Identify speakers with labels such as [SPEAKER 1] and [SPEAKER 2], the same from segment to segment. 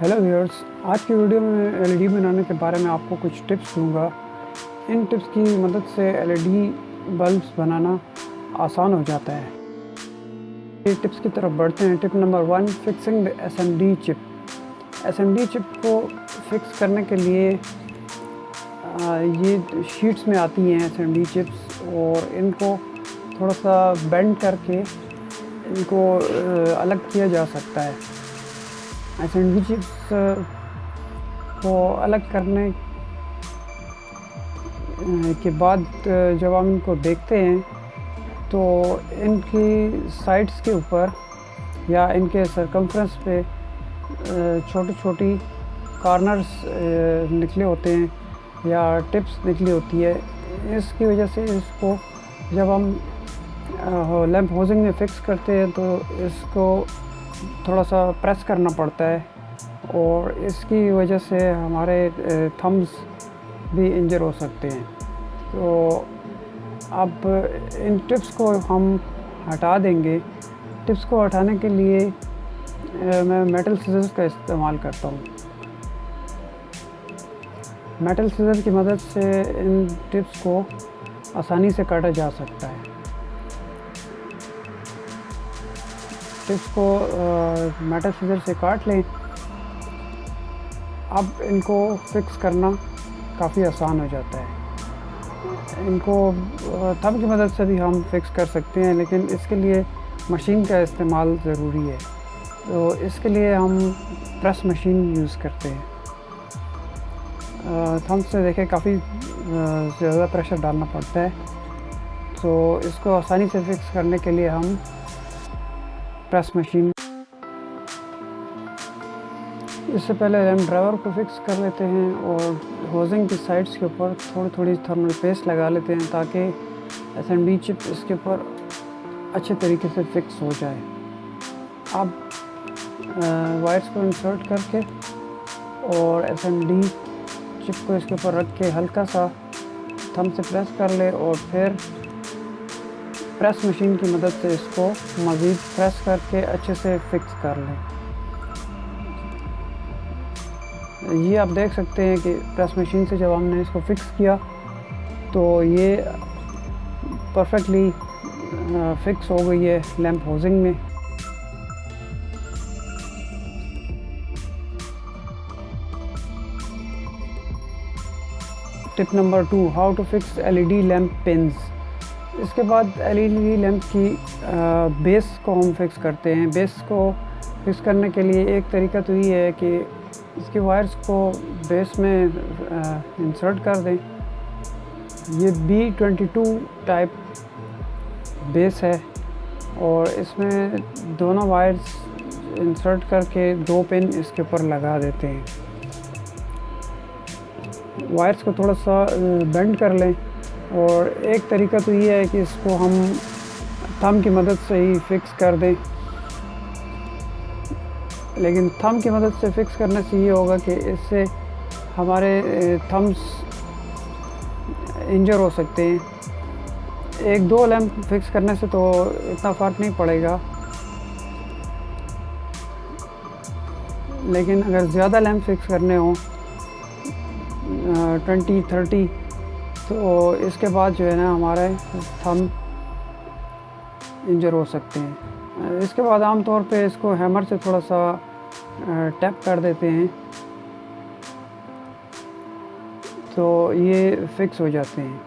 [SPEAKER 1] Hello viewers, आज की video में एलईडी बनाने के बारे में आपको कुछ टिप्स दूंगा। इन टिप्स की मदद से एलईडी बल्ब्स बनाना आसान हो जाता है। ये टिप्स की तरफ बढ़ते हैं। Tip number 1, fixing the SMD chip. SMD chip को फिक्स करने के लिए ये शीट्स में आती हैं एसएमडी चिप्स, और इनको थोड़ा सा बेंड करके इनको अलग किया जा सकता है। एसएमडी चिप्स को अलग करने के बाद जब हम इनको देखते हैं तो इनकी साइड्स के ऊपर या इनके सरकमफ्रेंस पे छोटी छोटी कॉर्नर्स निकले होते हैं या टिप्स निकली होती है। इसकी वजह से इसको जब हम लैंप हाउसिंग में फिक्स करते हैं तो इसको थोड़ा सा प्रेस करना पड़ता है, और इसकी वजह से हमारे थम्स भी इंजर हो सकते हैं। तो अब इन टिप्स को हम हटा देंगे। टिप्स को हटाने के लिए मैं मेटल सीजर्स का इस्तेमाल करता हूँ। मेटल सीजर की मदद से इन टिप्स को आसानी से काटा जा सकता है। टिप्स को मेटल सीजर से काट लें। अब इनको फिक्स करना काफ़ी आसान हो जाता है। इनको थंब की मदद से भी हम फिक्स कर सकते हैं, लेकिन इसके लिए मशीन का इस्तेमाल ज़रूरी है। तो इसके लिए हम प्रेस मशीन यूज़ करते हैं। थंब से देखें काफ़ी ज़्यादा प्रेशर डालना पड़ता है, तो इसको आसानी से फिक्स करने के लिए हम प्रेस मशीन। इससे पहले रैम ड्राइवर को फिक्स कर लेते हैं और हाउसिंग की साइड्स के ऊपर थोड़ी थोड़ी थर्मल पेस्ट लगा लेते हैं ताकि एसएमडी चिप इसके ऊपर अच्छे तरीके से फिक्स हो जाए। अब वायर्स को इंसर्ट करके और एसएमडी चिप को इसके ऊपर रख के हल्का सा थंब से प्रेस कर ले, और फिर प्रेस मशीन की मदद से इसको मज़ीद प्रेस करके अच्छे से फिक्स कर लें। ये आप देख सकते हैं कि प्रेस मशीन से जब हमने इसको फिक्स किया तो ये परफेक्टली फिक्स हो गई है लैंप हाउसिंग में। Tip number 2, how to fix LED lamp pins. इसके बाद एलईडी लैंप की बेस को हम फिक्स करते हैं। बेस को फिक्स करने के लिए एक तरीका तो ये है कि इसके वायर्स को बेस में इंसर्ट कर दें। ये B22 टाइप बेस है, और इसमें दोनों वायर्स इंसर्ट करके 2 पिन इसके ऊपर लगा देते हैं। वायर्स को थोड़ा सा बेंड कर लें, और एक तरीका तो ये है कि इसको हम थंब की मदद से ही फिक्स कर दें, लेकिन थंब की मदद से फिक्स करने से ये होगा कि इससे हमारे थम्स इंजर हो सकते हैं। 1-2 लैंप फिक्स करने से तो इतना फ़र्क नहीं पड़ेगा, लेकिन अगर ज़्यादा लैंप फिक्स करने हों 20-30, तो इसके बाद जो है ना हमारे थंब इंजर हो सकते हैं। इसके बाद आमतौर पे इसको हैमर से थोड़ा सा टैप कर देते हैं, तो ये फिक्स हो जाते हैं।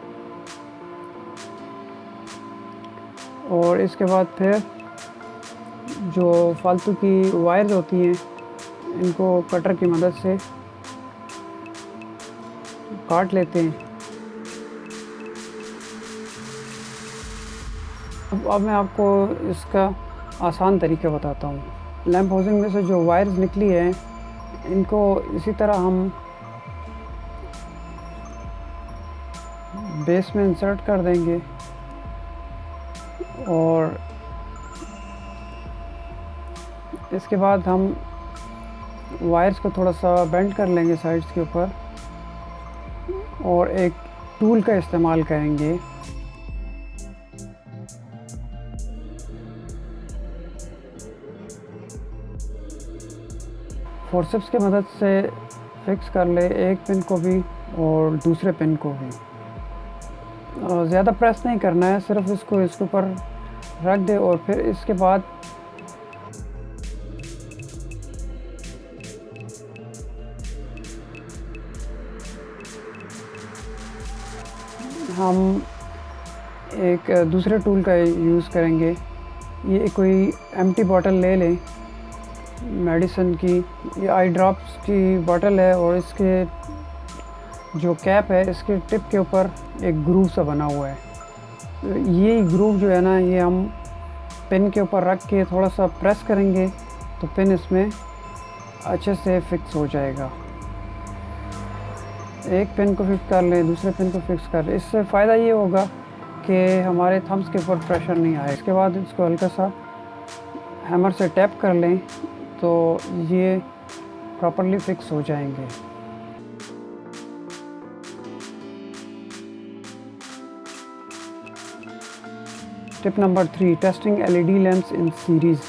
[SPEAKER 1] और इसके बाद फिर जो फालतू की वायर्स होती हैं इनको कटर की मदद से काट लेते हैं। अब मैं आपको इसका आसान तरीका बताता हूँ। लैंप हाउसिंग में से जो वायर्स निकली हैं इनको इसी तरह हम बेस में इंसर्ट कर देंगे, और इसके बाद हम वायर्स को थोड़ा सा बेंड कर लेंगे साइड्स के ऊपर, और एक टूल का इस्तेमाल करेंगे। फोर्सेप्स की मदद से फिक्स कर ले, एक पिन को भी और दूसरे पिन को भी। ज़्यादा प्रेस नहीं करना है, सिर्फ इसको इसके ऊपर रख दे और फिर इसके बाद हम एक दूसरे टूल का यूज़ करेंगे। ये कोई एम्प्टी बॉटल ले लें मेडिसिन की, ये आई ड्रॉप्स की बॉटल है और इसके जो कैप है इसके टिप के ऊपर एक ग्रूव सा बना हुआ है। तो ये ग्रूव जो है ना, ये हम पिन के ऊपर रख के थोड़ा सा प्रेस करेंगे तो पिन इसमें अच्छे से फिक्स हो जाएगा। एक पिन को फिक्स कर लें, दूसरे पिन को फिक्स कर लें। इससे फ़ायदा ये होगा कि हमारे थम्स के ऊपर प्रेशर नहीं आए। इसके बाद इसको हल्का सा हैमर से टैप कर लें तो ये प्रॉपर्ली फिक्स हो जाएंगे। Tip number 3, testing LED lamps in series.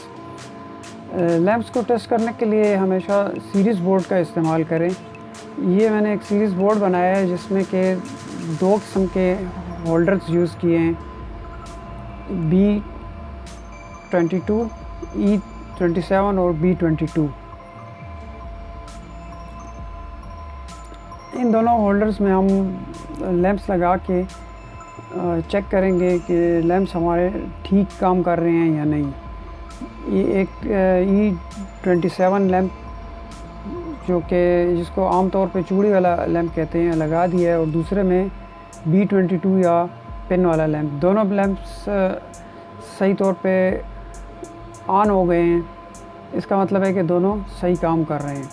[SPEAKER 1] Lamps को टेस्ट करने के लिए हमेशा सीरीज़ बोर्ड का इस्तेमाल करें। ये मैंने एक सीरीज़ बोर्ड बनाया है जिसमें के 2 किस्म के होल्डर्स यूज़ किए हैं, B22, E27 और B22। इन दोनों होल्डर्स में हम लैंप्स लगा के चेक करेंगे कि लैंप्स हमारे ठीक काम कर रहे हैं या नहीं। ये एक E27 लैंप जो कि जिसको आमतौर पे चूड़ी वाला लैंप कहते हैं लगा दिया है, और दूसरे में B22 या पिन वाला लैंप। दोनों लैंप्स सही तौर पे ऑन हो गए हैं। इसका मतलब है कि दोनों सही काम कर रहे हैं।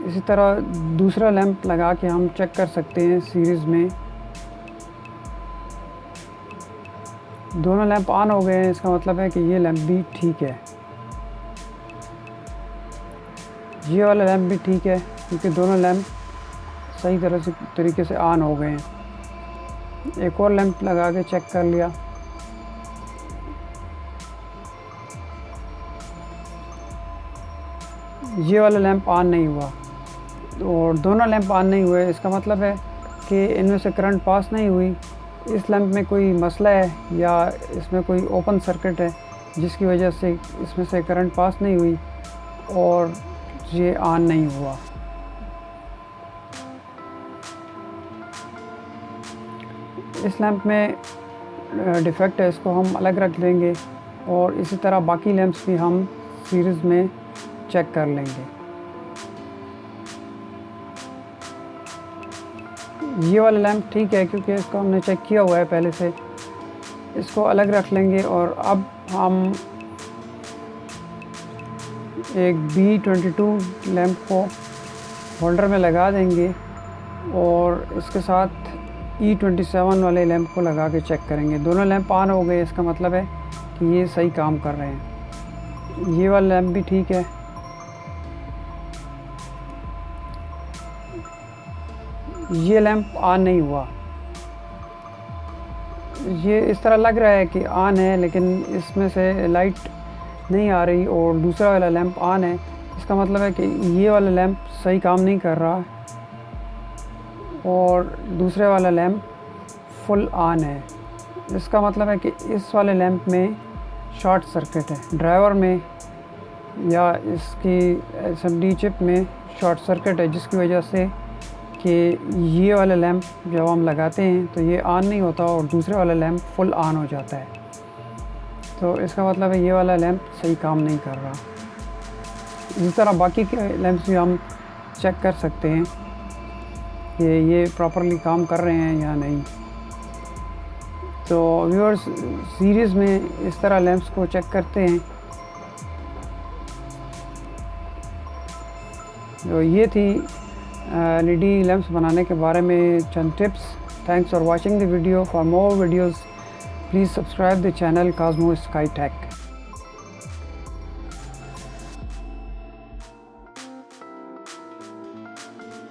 [SPEAKER 1] इसी तरह दूसरा लैंप लगा के हम चेक कर सकते हैं सीरीज़ में। दोनों लैंप ऑन हो गए हैं, इसका मतलब है कि ये लैंप भी ठीक है। ये वाला लैंप भी ठीक है क्योंकि दोनों लैंप सही तरीके से ऑन हो गए हैं। एक और लैंप लगा के चेक कर लिया। ये वाला लैंप ऑन नहीं हुआ और दोनों लैंप ऑन नहीं हुए। इसका मतलब है कि इनमें से करंट पास नहीं हुई। इस लैंप में कोई मसला है या इसमें कोई ओपन सर्किट है जिसकी वजह से इसमें से करंट पास नहीं हुई और ये ऑन नहीं हुआ। इस लैंप में डिफेक्ट है, इसको हम अलग रख लेंगे और इसी तरह बाकी लैंप्स भी हम सीरीज़ में चेक कर लेंगे। ये वाला लैंप ठीक है क्योंकि इसको हमने चेक किया हुआ है पहले से। इसको अलग रख लेंगे और अब हम एक B22 लैंप को होल्डर में लगा देंगे और इसके साथ E27 वाले लैंप को लगा के चेक करेंगे। दोनों लैंप ऑन हो गए, इसका मतलब है कि ये सही काम कर रहे हैं। ये वाला लैंप भी ठीक है। ये लैंप ऑन नहीं हुआ। ये इस तरह लग रहा है कि ऑन है लेकिन इसमें से लाइट नहीं आ रही और दूसरा वाला लैंप ऑन है। इसका मतलब है कि ये वाला लैंप सही काम नहीं कर रहा और दूसरे वाला लैंप फुल ऑन है। इसका मतलब है कि इस वाले लैंप में शॉर्ट सर्किट है, ड्राइवर में या इसकी SMD चिप में शॉर्ट सर्किट है, जिसकी वजह से कि ये वाला लैंप जब हम लगाते हैं तो ये ऑन नहीं होता और दूसरे वाला लैंप फुल ऑन हो जाता है। तो इसका मतलब है ये वाला लैंप सही काम नहीं कर रहा। इस तरह बाकी के लैंप्स भी हम चेक कर सकते हैं कि ये प्रॉपरली काम कर रहे हैं या नहीं। तो व्यूअर्स, सीरीज़ में इस तरह लैंप्स को चेक करते हैं। तो ये थी LED लैंप्स बनाने के बारे में चंद tips. Thanks for watching the video. For more videos please subscribe the channel Cosmo Sky Tech।